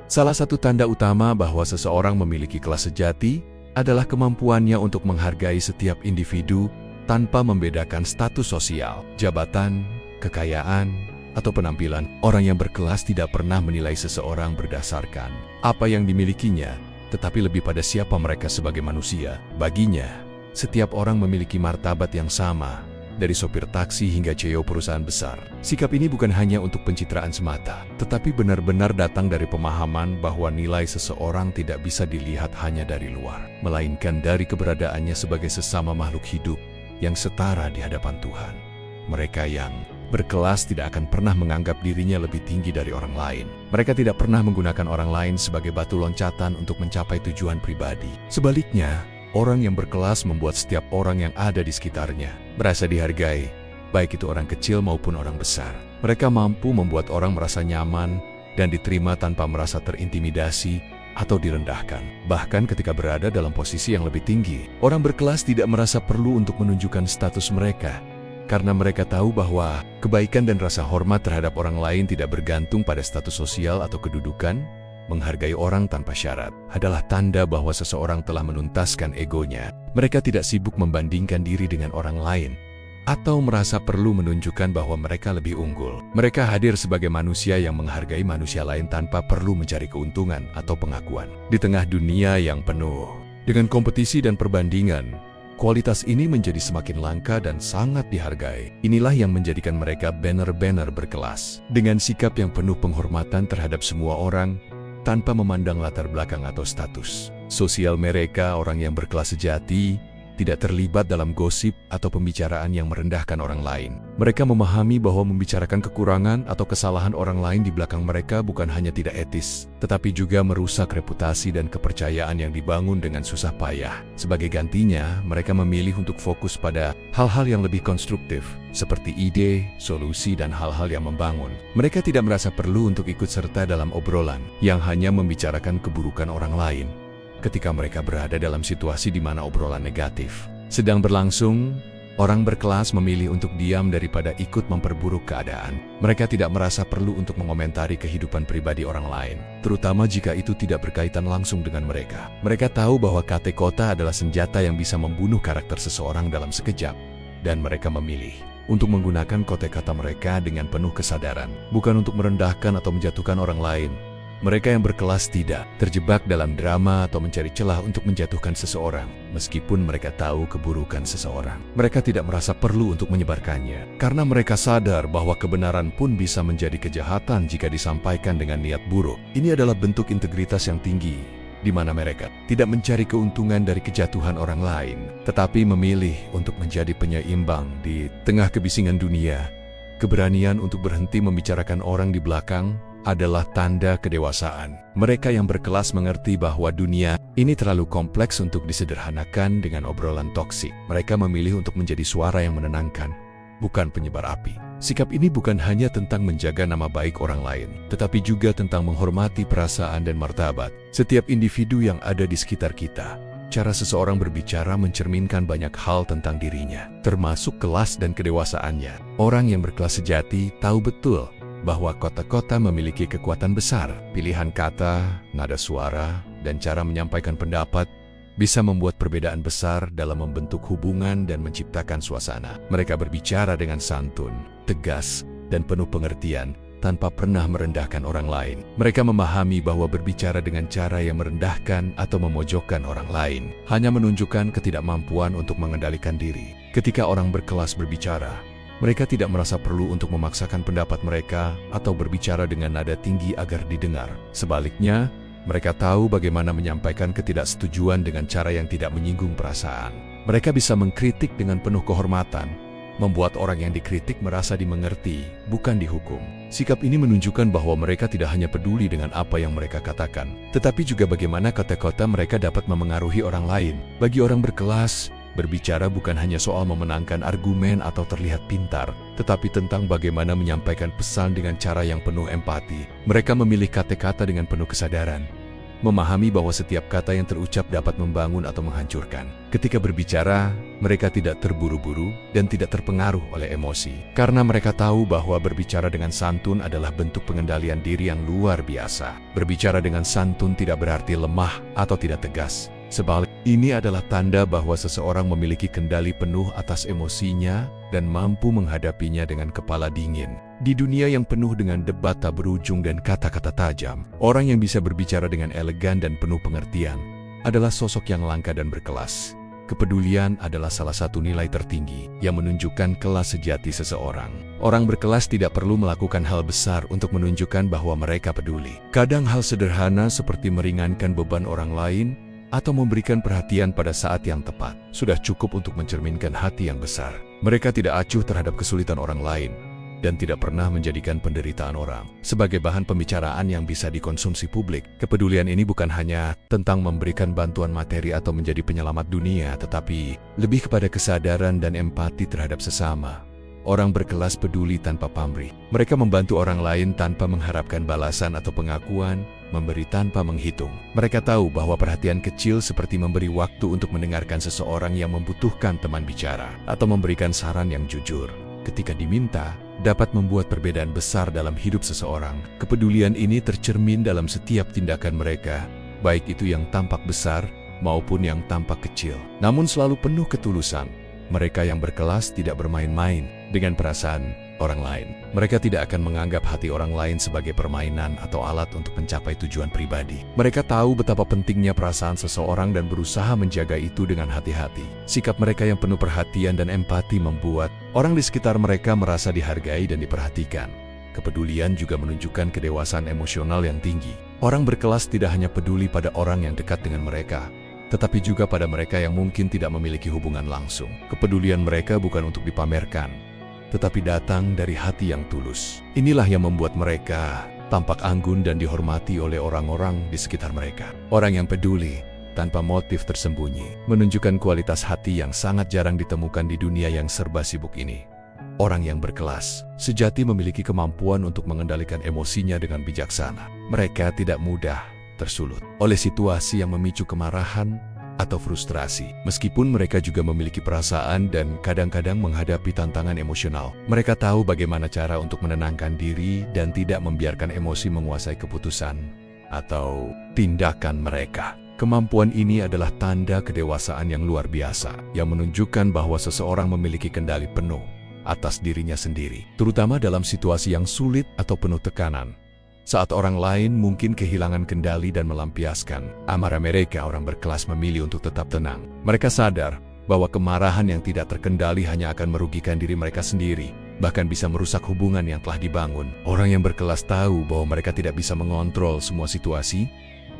Salah satu tanda utama bahwa seseorang memiliki kelas sejati adalah kemampuannya untuk menghargai setiap individu tanpa membedakan status sosial, jabatan, kekayaan, atau penampilan. Orang yang berkelas tidak pernah menilai seseorang berdasarkan apa yang dimilikinya, tetapi lebih pada siapa mereka sebagai manusia. Baginya, setiap orang memiliki martabat yang sama, dari sopir taksi hingga CEO perusahaan besar. Sikap ini bukan hanya untuk pencitraan semata, tetapi benar-benar datang dari pemahaman bahwa nilai seseorang tidak bisa dilihat hanya dari luar, melainkan dari keberadaannya sebagai sesama makhluk hidup yang setara di hadapan Tuhan. Mereka yang berkelas tidak akan pernah menganggap dirinya lebih tinggi dari orang lain. Mereka tidak pernah menggunakan orang lain sebagai batu loncatan untuk mencapai tujuan pribadi. Sebaliknya, orang yang berkelas membuat setiap orang yang ada di sekitarnya merasa dihargai, baik itu orang kecil maupun orang besar. Mereka mampu membuat orang merasa nyaman dan diterima tanpa merasa terintimidasi atau direndahkan. Bahkan ketika berada dalam posisi yang lebih tinggi, orang berkelas tidak merasa perlu untuk menunjukkan status mereka, karena mereka tahu bahwa kebaikan dan rasa hormat terhadap orang lain tidak bergantung pada status sosial atau kedudukan. Menghargai orang tanpa syarat adalah tanda bahwa seseorang telah menuntaskan egonya. Mereka tidak sibuk membandingkan diri dengan orang lain atau merasa perlu menunjukkan bahwa mereka lebih unggul. Mereka hadir sebagai manusia yang menghargai manusia lain tanpa perlu mencari keuntungan atau pengakuan. Di tengah dunia yang penuh dengan kompetisi dan perbandingan, kualitas ini menjadi semakin langka dan sangat dihargai. Inilah yang menjadikan mereka benar-benar berkelas. Dengan sikap yang penuh penghormatan terhadap semua orang, tanpa memandang latar belakang atau status sosial mereka, orang yang berkelas sejati tidak terlibat dalam gosip atau pembicaraan yang merendahkan orang lain. Mereka memahami bahwa membicarakan kekurangan atau kesalahan orang lain di belakang mereka bukan hanya tidak etis, tetapi juga merusak reputasi dan kepercayaan yang dibangun dengan susah payah. Sebagai gantinya, mereka memilih untuk fokus pada hal-hal yang lebih konstruktif, seperti ide, solusi, dan hal-hal yang membangun. Mereka tidak merasa perlu untuk ikut serta dalam obrolan yang hanya membicarakan keburukan orang lain. Ketika mereka berada dalam situasi di mana obrolan negatif sedang berlangsung, orang berkelas memilih untuk diam daripada ikut memperburuk keadaan. Mereka tidak merasa perlu untuk mengomentari kehidupan pribadi orang lain, terutama jika itu tidak berkaitan langsung dengan mereka. Mereka tahu bahwa kata-kata adalah senjata yang bisa membunuh karakter seseorang dalam sekejap, dan mereka memilih untuk menggunakan kata-kata mereka dengan penuh kesadaran, bukan untuk merendahkan atau menjatuhkan orang lain. Mereka yang berkelas tidak terjebak dalam drama atau mencari celah untuk menjatuhkan seseorang, meskipun mereka tahu keburukan seseorang. Mereka tidak merasa perlu untuk menyebarkannya, karena mereka sadar bahwa kebenaran pun bisa menjadi kejahatan jika disampaikan dengan niat buruk. Ini adalah bentuk integritas yang tinggi, di mana mereka tidak mencari keuntungan dari kejatuhan orang lain, tetapi memilih untuk menjadi penyeimbang di tengah kebisingan dunia. Keberanian untuk berhenti membicarakan orang di belakang adalah tanda kedewasaan. Mereka yang berkelas mengerti bahwa dunia ini terlalu kompleks untuk disederhanakan dengan obrolan toksik. Mereka memilih untuk menjadi suara yang menenangkan, bukan penyebar api. Sikap ini bukan hanya tentang menjaga nama baik orang lain, tetapi juga tentang menghormati perasaan dan martabat setiap individu yang ada di sekitar kita. Cara seseorang berbicara mencerminkan banyak hal tentang dirinya, termasuk kelas dan kedewasaannya. Orang yang berkelas sejati tahu betul bahwa kata-kata memiliki kekuatan besar. Pilihan kata, nada suara, dan cara menyampaikan pendapat bisa membuat perbedaan besar dalam membentuk hubungan dan menciptakan suasana. Mereka berbicara dengan santun, tegas, dan penuh pengertian, tanpa pernah merendahkan orang lain. Mereka memahami bahwa berbicara dengan cara yang merendahkan atau memojokkan orang lain hanya menunjukkan ketidakmampuan untuk mengendalikan diri. Ketika orang berkelas berbicara, mereka tidak merasa perlu untuk memaksakan pendapat mereka atau berbicara dengan nada tinggi agar didengar. Sebaliknya, mereka tahu bagaimana menyampaikan ketidaksetujuan dengan cara yang tidak menyinggung perasaan. Mereka bisa mengkritik dengan penuh kehormatan, membuat orang yang dikritik merasa dimengerti, bukan dihukum. Sikap ini menunjukkan bahwa mereka tidak hanya peduli dengan apa yang mereka katakan, tetapi juga bagaimana kata-kata mereka dapat memengaruhi orang lain. Bagi orang berkelas, berbicara bukan hanya soal memenangkan argumen atau terlihat pintar, tetapi tentang bagaimana menyampaikan pesan dengan cara yang penuh empati. Mereka memilih kata-kata dengan penuh kesadaran, memahami bahwa setiap kata yang terucap dapat membangun atau menghancurkan. Ketika berbicara, mereka tidak terburu-buru dan tidak terpengaruh oleh emosi. Karena mereka tahu bahwa berbicara dengan santun adalah bentuk pengendalian diri yang luar biasa. Berbicara dengan santun tidak berarti lemah atau tidak tegas. Sebaliknya, ini adalah tanda bahwa seseorang memiliki kendali penuh atas emosinya dan mampu menghadapinya dengan kepala dingin. Di dunia yang penuh dengan debat tak berujung dan kata-kata tajam, orang yang bisa berbicara dengan elegan dan penuh pengertian adalah sosok yang langka dan berkelas. Kepedulian adalah salah satu nilai tertinggi yang menunjukkan kelas sejati seseorang. Orang berkelas tidak perlu melakukan hal besar untuk menunjukkan bahwa mereka peduli. Kadang hal sederhana seperti meringankan beban orang lain atau memberikan perhatian pada saat yang tepat sudah cukup untuk mencerminkan hati yang besar. Mereka tidak acuh terhadap kesulitan orang lain dan tidak pernah menjadikan penderitaan orang sebagai bahan pembicaraan yang bisa dikonsumsi publik. Kepedulian ini bukan hanya tentang memberikan bantuan materi atau menjadi penyelamat dunia, tetapi lebih kepada kesadaran dan empati terhadap sesama. Orang berkelas peduli tanpa pamrih. Mereka membantu orang lain tanpa mengharapkan balasan atau pengakuan, memberi tanpa menghitung. Mereka tahu bahwa perhatian kecil seperti memberi waktu untuk mendengarkan seseorang yang membutuhkan teman bicara atau memberikan saran yang jujur ketika diminta dapat membuat perbedaan besar dalam hidup seseorang. Kepedulian ini tercermin dalam setiap tindakan mereka, baik itu yang tampak besar maupun yang tampak kecil, namun selalu penuh ketulusan. Mereka yang berkelas tidak bermain-main dengan perasaan orang lain. Mereka tidak akan menganggap hati orang lain sebagai permainan atau alat untuk mencapai tujuan pribadi. Mereka tahu betapa pentingnya perasaan seseorang dan berusaha menjaga itu dengan hati-hati. Sikap mereka yang penuh perhatian dan empati membuat orang di sekitar mereka merasa dihargai dan diperhatikan. Kepedulian juga menunjukkan kedewasaan emosional yang tinggi. Orang berkelas tidak hanya peduli pada orang yang dekat dengan mereka, tetapi juga pada mereka yang mungkin tidak memiliki hubungan langsung. Kepedulian mereka bukan untuk dipamerkan, tetapi datang dari hati yang tulus. Inilah yang membuat mereka tampak anggun dan dihormati oleh orang-orang di sekitar mereka. Orang yang peduli tanpa motif tersembunyi menunjukkan kualitas hati yang sangat jarang ditemukan di dunia yang serba sibuk ini. Orang yang berkelas sejati memiliki kemampuan untuk mengendalikan emosinya dengan bijaksana. Mereka tidak mudah tersulut oleh situasi yang memicu kemarahan atau frustrasi. Meskipun mereka juga memiliki perasaan dan kadang-kadang menghadapi tantangan emosional, mereka tahu bagaimana cara untuk menenangkan diri dan tidak membiarkan emosi menguasai keputusan atau tindakan mereka. Kemampuan ini adalah tanda kedewasaan yang luar biasa, yang menunjukkan bahwa seseorang memiliki kendali penuh atas dirinya sendiri, terutama dalam situasi yang sulit atau penuh tekanan. Saat orang lain mungkin kehilangan kendali dan melampiaskan amarah mereka, orang berkelas memilih untuk tetap tenang. Mereka sadar bahwa kemarahan yang tidak terkendali hanya akan merugikan diri mereka sendiri, bahkan bisa merusak hubungan yang telah dibangun. Orang yang berkelas tahu bahwa mereka tidak bisa mengontrol semua situasi,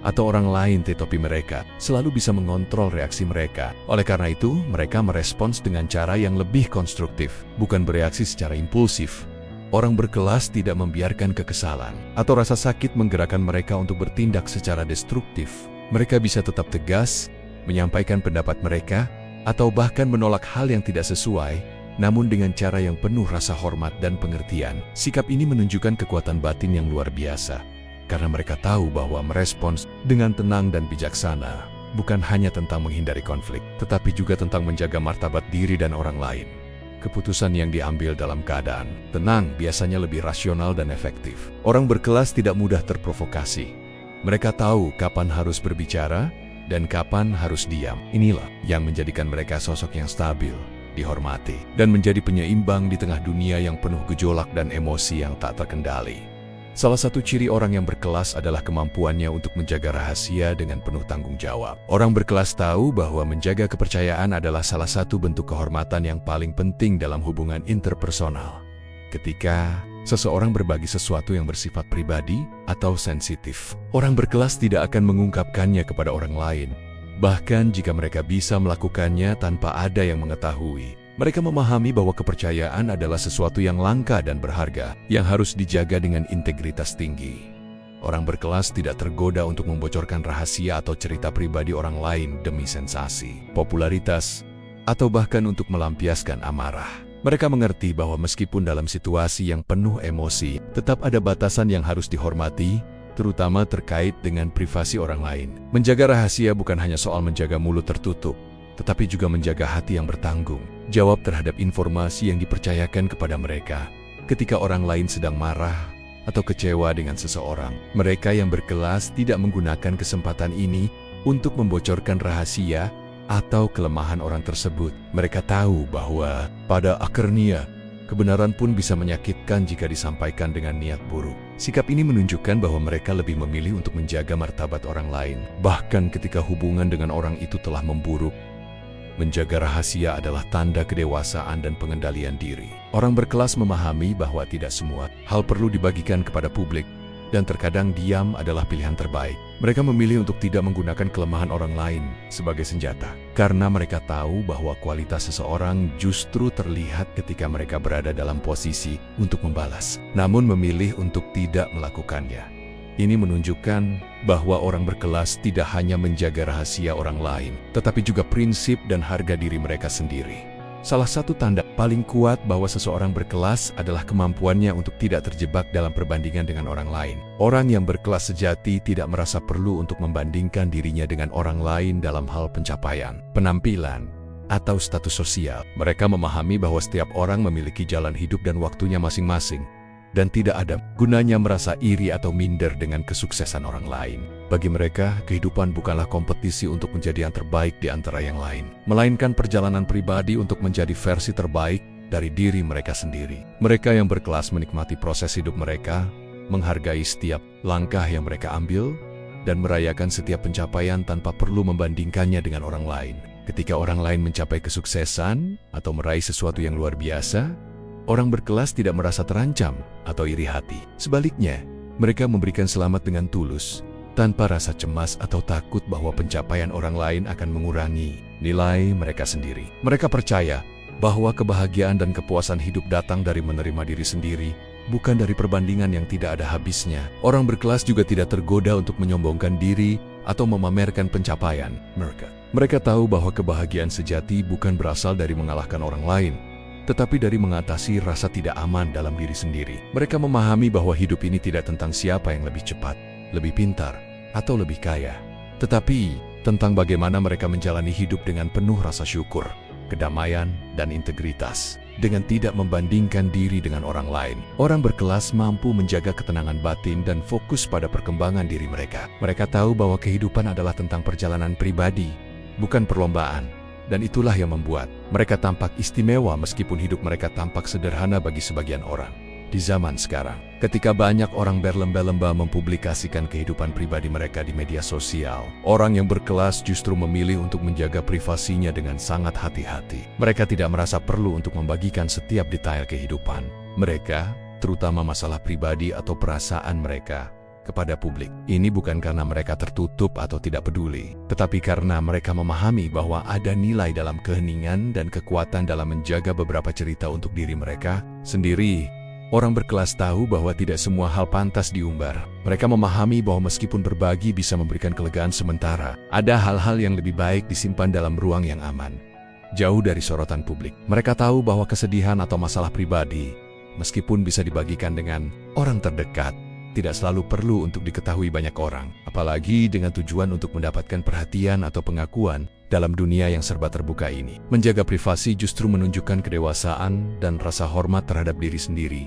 atau orang lain tetapi mereka selalu bisa mengontrol reaksi mereka. Oleh karena itu, mereka merespons dengan cara yang lebih konstruktif, bukan bereaksi secara impulsif. Orang berkelas tidak membiarkan kekesalan atau rasa sakit menggerakkan mereka untuk bertindak secara destruktif. Mereka bisa tetap tegas, menyampaikan pendapat mereka, atau bahkan menolak hal yang tidak sesuai, namun dengan cara yang penuh rasa hormat dan pengertian. Sikap ini menunjukkan kekuatan batin yang luar biasa, karena mereka tahu bahwa merespons dengan tenang dan bijaksana bukan hanya tentang menghindari konflik, tetapi juga tentang menjaga martabat diri dan orang lain. Keputusan yang diambil dalam keadaan tenang biasanya lebih rasional dan efektif. Orang berkelas tidak mudah terprovokasi. Mereka tahu kapan harus berbicara dan kapan harus diam. Inilah yang menjadikan mereka sosok yang stabil, dihormati, dan menjadi penyeimbang di tengah dunia yang penuh gejolak dan emosi yang tak terkendali. Salah satu ciri orang yang berkelas adalah kemampuannya untuk menjaga rahasia dengan penuh tanggung jawab. Orang berkelas tahu bahwa menjaga kepercayaan adalah salah satu bentuk kehormatan yang paling penting dalam hubungan interpersonal. Ketika seseorang berbagi sesuatu yang bersifat pribadi atau sensitif, orang berkelas tidak akan mengungkapkannya kepada orang lain. Bahkan jika mereka bisa melakukannya tanpa ada yang mengetahui. Mereka memahami bahwa kepercayaan adalah sesuatu yang langka dan berharga, yang harus dijaga dengan integritas tinggi. Orang berkelas tidak tergoda untuk membocorkan rahasia atau cerita pribadi orang lain demi sensasi, popularitas, atau bahkan untuk melampiaskan amarah. Mereka mengerti bahwa meskipun dalam situasi yang penuh emosi, tetap ada batasan yang harus dihormati, terutama terkait dengan privasi orang lain. Menjaga rahasia bukan hanya soal menjaga mulut tertutup, tetapi juga menjaga hati yang bertanggung jawab terhadap informasi yang dipercayakan kepada mereka. Ketika orang lain sedang marah atau kecewa dengan seseorang, mereka yang berkelas tidak menggunakan kesempatan ini untuk membocorkan rahasia atau kelemahan orang tersebut. Mereka tahu bahwa pada akhirnya kebenaran pun bisa menyakitkan jika disampaikan dengan niat buruk. Sikap ini menunjukkan bahwa mereka lebih memilih untuk menjaga martabat orang lain, bahkan ketika hubungan dengan orang itu telah memburuk. Menjaga rahasia adalah tanda kedewasaan dan pengendalian diri. Orang berkelas memahami bahwa tidak semua hal perlu dibagikan kepada publik, dan terkadang diam adalah pilihan terbaik. Mereka memilih untuk tidak menggunakan kelemahan orang lain sebagai senjata, karena mereka tahu bahwa kualitas seseorang justru terlihat ketika mereka berada dalam posisi untuk membalas, namun memilih untuk tidak melakukannya. Ini menunjukkan bahwa orang berkelas tidak hanya menjaga rahasia orang lain, tetapi juga prinsip dan harga diri mereka sendiri. Salah satu tanda paling kuat bahwa seseorang berkelas adalah kemampuannya untuk tidak terjebak dalam perbandingan dengan orang lain. Orang yang berkelas sejati tidak merasa perlu untuk membandingkan dirinya dengan orang lain dalam hal pencapaian, penampilan, atau status sosial. Mereka memahami bahwa setiap orang memiliki jalan hidup dan waktunya masing-masing, dan tidak ada gunanya merasa iri atau minder dengan kesuksesan orang lain. Bagi mereka, kehidupan bukanlah kompetisi untuk menjadi yang terbaik di antara yang lain, melainkan perjalanan pribadi untuk menjadi versi terbaik dari diri mereka sendiri. Mereka yang berkelas menikmati proses hidup mereka, menghargai setiap langkah yang mereka ambil, dan merayakan setiap pencapaian tanpa perlu membandingkannya dengan orang lain. Ketika orang lain mencapai kesuksesan atau meraih sesuatu yang luar biasa, orang berkelas tidak merasa terancam atau iri hati. Sebaliknya, mereka memberikan selamat dengan tulus, tanpa rasa cemas atau takut bahwa pencapaian orang lain akan mengurangi nilai mereka sendiri. Mereka percaya bahwa kebahagiaan dan kepuasan hidup datang dari menerima diri sendiri, bukan dari perbandingan yang tidak ada habisnya. Orang berkelas juga tidak tergoda untuk menyombongkan diri atau memamerkan pencapaian mereka. Mereka tahu bahwa kebahagiaan sejati bukan berasal dari mengalahkan orang lain, tetapi dari mengatasi rasa tidak aman dalam diri sendiri. Mereka memahami bahwa hidup ini tidak tentang siapa yang lebih cepat, lebih pintar, atau lebih kaya, tetapi tentang bagaimana mereka menjalani hidup dengan penuh rasa syukur, kedamaian, dan integritas, dengan tidak membandingkan diri dengan orang lain. Orang berkelas mampu menjaga ketenangan batin dan fokus pada perkembangan diri mereka. Mereka tahu bahwa kehidupan adalah tentang perjalanan pribadi, bukan perlombaan. Dan itulah yang membuat mereka tampak istimewa meskipun hidup mereka tampak sederhana bagi sebagian orang. Di zaman sekarang, ketika banyak orang berlomba-lomba mempublikasikan kehidupan pribadi mereka di media sosial, orang yang berkelas justru memilih untuk menjaga privasinya dengan sangat hati-hati. Mereka tidak merasa perlu untuk membagikan setiap detail kehidupan mereka, terutama masalah pribadi atau perasaan mereka, kepada publik. Ini bukan karena mereka tertutup atau tidak peduli, tetapi karena mereka memahami bahwa ada nilai dalam keheningan dan kekuatan dalam menjaga beberapa cerita untuk diri mereka sendiri. Orang berkelas tahu bahwa tidak semua hal pantas diumbar. Mereka memahami bahwa meskipun berbagi bisa memberikan kelegaan sementara, ada hal-hal yang lebih baik disimpan dalam ruang yang aman, jauh dari sorotan publik. Mereka tahu bahwa kesedihan atau masalah pribadi, meskipun bisa dibagikan dengan orang terdekat, tidak selalu perlu untuk diketahui banyak orang, apalagi dengan tujuan untuk mendapatkan perhatian atau pengakuan. Dalam dunia yang serba terbuka ini, menjaga privasi justru menunjukkan kedewasaan dan rasa hormat terhadap diri sendiri.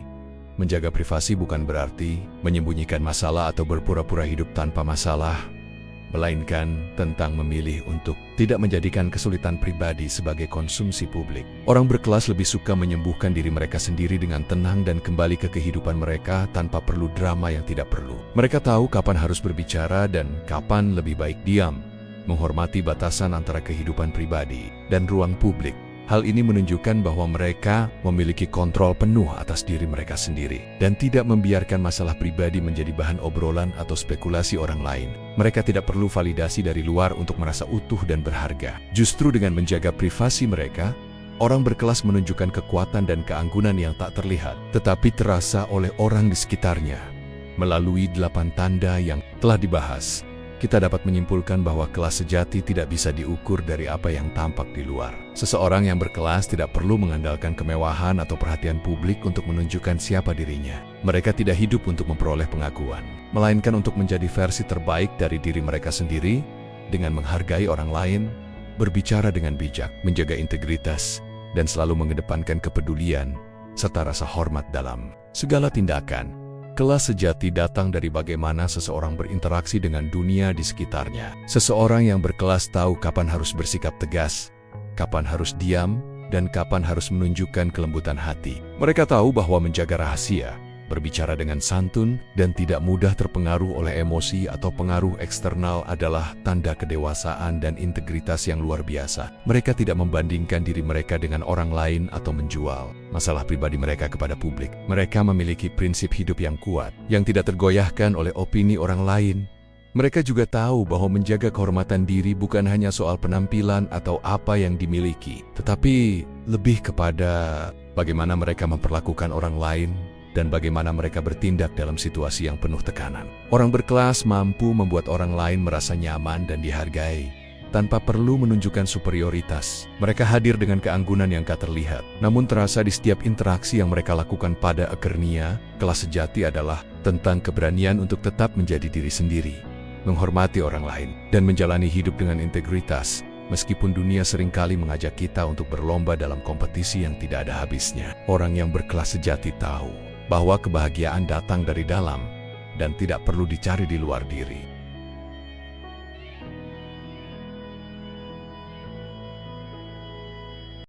Menjaga privasi bukan berarti menyembunyikan masalah atau berpura-pura hidup tanpa masalah, melainkan tentang memilih untuk tidak menjadikan kesulitan pribadi sebagai konsumsi publik. Orang berkelas lebih suka menyembuhkan diri mereka sendiri dengan tenang dan kembali ke kehidupan mereka tanpa perlu drama yang tidak perlu. Mereka tahu kapan harus berbicara dan kapan lebih baik diam, menghormati batasan antara kehidupan pribadi dan ruang publik. Hal ini menunjukkan bahwa mereka memiliki kontrol penuh atas diri mereka sendiri dan tidak membiarkan masalah pribadi menjadi bahan obrolan atau spekulasi orang lain. Mereka tidak perlu validasi dari luar untuk merasa utuh dan berharga. Justru dengan menjaga privasi mereka, orang berkelas menunjukkan kekuatan dan keanggunan yang tak terlihat, tetapi terasa oleh orang di sekitarnya. Melalui 8 tanda yang telah dibahas, kita dapat menyimpulkan bahwa kelas sejati tidak bisa diukur dari apa yang tampak di luar. Seseorang yang berkelas tidak perlu mengandalkan kemewahan atau perhatian publik untuk menunjukkan siapa dirinya. Mereka tidak hidup untuk memperoleh pengakuan, melainkan untuk menjadi versi terbaik dari diri mereka sendiri dengan menghargai orang lain, berbicara dengan bijak, menjaga integritas, dan selalu mengedepankan kepedulian serta rasa hormat dalam segala tindakan. Kelas sejati datang dari bagaimana seseorang berinteraksi dengan dunia di sekitarnya. Seseorang yang berkelas tahu kapan harus bersikap tegas, kapan harus diam, dan kapan harus menunjukkan kelembutan hati. Mereka tahu bahwa menjaga rahasia, berbicara dengan santun, dan tidak mudah terpengaruh oleh emosi atau pengaruh eksternal adalah tanda kedewasaan dan integritas yang luar biasa. Mereka tidak membandingkan diri mereka dengan orang lain atau menjual masalah pribadi mereka kepada publik. Mereka memiliki prinsip hidup yang kuat, yang tidak tergoyahkan oleh opini orang lain. Mereka juga tahu bahwa menjaga kehormatan diri bukan hanya soal penampilan atau apa yang dimiliki, tetapi lebih kepada bagaimana mereka memperlakukan orang lain dan bagaimana mereka bertindak dalam situasi yang penuh tekanan. Orang berkelas mampu membuat orang lain merasa nyaman dan dihargai, tanpa perlu menunjukkan superioritas. Mereka hadir dengan keanggunan yang tak terlihat, namun terasa di setiap interaksi yang mereka lakukan pada akhirnya. Kelas sejati adalah tentang keberanian untuk tetap menjadi diri sendiri, menghormati orang lain, dan menjalani hidup dengan integritas, meskipun dunia seringkali mengajak kita untuk berlomba dalam kompetisi yang tidak ada habisnya. Orang yang berkelas sejati tahu bahwa kebahagiaan datang dari dalam dan tidak perlu dicari di luar diri.